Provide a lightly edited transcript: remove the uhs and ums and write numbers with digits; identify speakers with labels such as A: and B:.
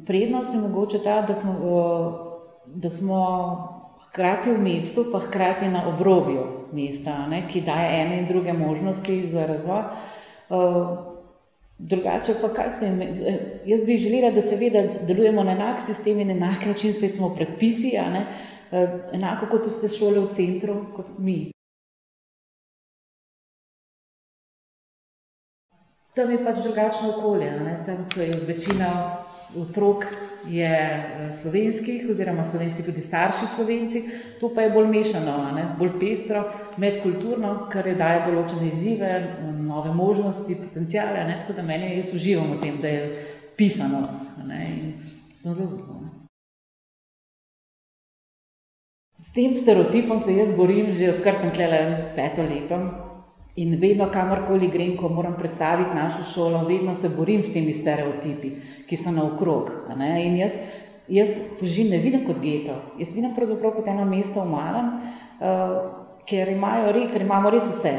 A: Prednost je mogoče ta, da smo hkrati v mestu, pa hkrati na obrobju mesta, ki daje ene in druge možnosti za razvoj. Drugače pa jaz bi želela, da seveda delujemo na enak sistem in enak način, saj smo predpisi, enako kot vse šole v centru, kot mi. Tam je pač drugačno okolje, tam je večina otrok je slovenskih oziroma slovenski tudi starši Slovenci, to pa je bolj mešano, bolj pestro, medkulturno, kar daje določene izzive, nove možnosti, potenciale, tako da jaz uživam v tem, da je pisano in sem zelo zadovoljna. S tem stereotipom se jaz borim že odkar sem tukaj 5. leto in vedno kamorkoli grem, ko moram predstaviti našo šolo, vedno se borim s temi stereotipi, ki so naokrog. In jaz Fužin ne vidim kot geto, jaz vidim pravzaprav kot eno mesto v malem, ker imamo res vse.